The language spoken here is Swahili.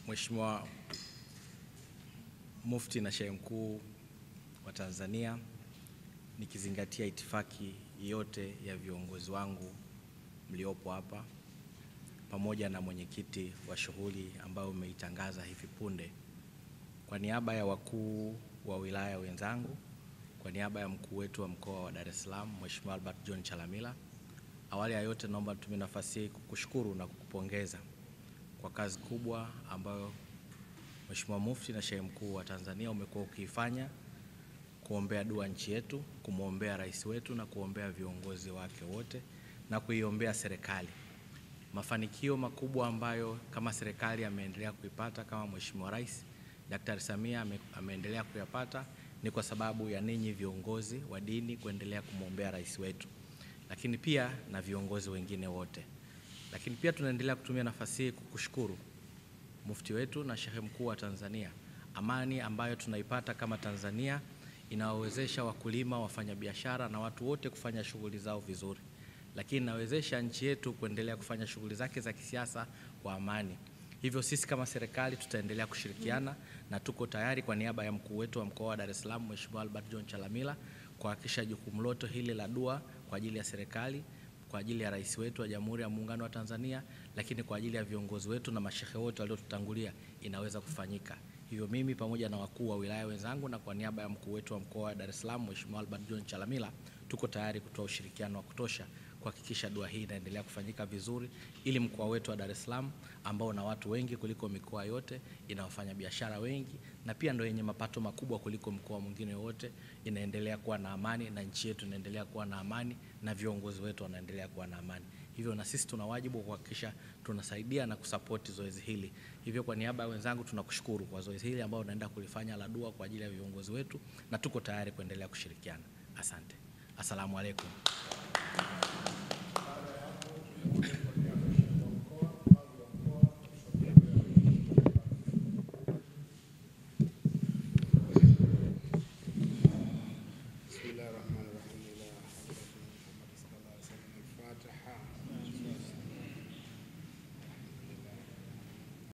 Mheshimiwa Mufti na Sheikh Mkuu wa Tanzania, nikizingatia itifaki yote ya viongozi wangu mliopo hapa pamoja na mwenyekiti wa shughuli ambao umeitangaza hivi punde, kwa niaba ya wakuu wa wilaya wenzangu, kwa niaba ya mkuu wetu wa mkoa wa Dar es Salaam Mheshimiwa Albert John Chalamila, awali ya yote naomba nitumie nafasi hii kukushukuru na kukupongeza kwa kazi kubwa ambayo Mheshimiwa Mufti na Sheikh Mkuu wa Tanzania umekuwa ukiifanya kuombea dua nchi yetu, kumwombea rais wetu na kuombea viongozi wake wote na kuiombea serikali. Mafanikio makubwa ambayo kama serikali ameendelea kuipata, kama Mheshimiwa Rais Daktari Samia ameendelea kuyapata, ni kwa sababu ya ninyi viongozi wa dini kuendelea kumwombea rais wetu, lakini pia na viongozi wengine wote. Lakini pia tunaendelea kutumia nafasi hii kukushukuru Mufti wetu na Sheikh Mkuu wa Tanzania. Amani ambayo tunaipata kama Tanzania inawawezesha wakulima, wafanyabiashara na watu wote kufanya shughuli zao vizuri, lakini inawezesha nchi yetu kuendelea kufanya shughuli zake za kisiasa kwa amani. Hivyo sisi kama serikali tutaendelea kushirikiana na tuko tayari kwa niaba ya mkuu wetu wa mkoa wa Dar es Salaam Mheshimiwa Albert John Chalamila kuhakikisha jukumu lote hili la dua kwa ajili ya serikali, kwa ajili ya rais wetu wa Jamhuri ya Muungano wa Tanzania, lakini kwa ajili ya viongozi wetu na mashehe wote waliotutangulia inaweza kufanyika. Hivyo mimi pamoja na wakuu wa wilaya wenzangu na kwa niaba ya mkuu wetu wa mkoa wa Dar es Salaam Mheshimiwa Albert John Chalamila, tuko tayari kutoa ushirikiano wa kutosha kuhakikisha dua hii inaendelea kufanyika vizuri, ili mkoa wetu wa Dar es Salaam ambao na watu wengi kuliko mikoa yote, inawafanya biashara wengi na pia ndio yenye mapato makubwa kuliko mkoa mwingine wote, inaendelea kuwa na amani na nchi yetu inaendelea kuwa na amani na viongozi wetu wanaendelea kuwa na amani. Hivyo na sisi tuna wajibu wa kuhakikisha tunasaidia na kusapoti zoezi hili. Hivyo kwa niaba ya wenzangu tunakushukuru kwa zoezi hili ambao unaenda kulifanya la dua kwa ajili ya viongozi wetu, na tuko tayari kuendelea kushirikiana. Asante. Asalamu alaykum.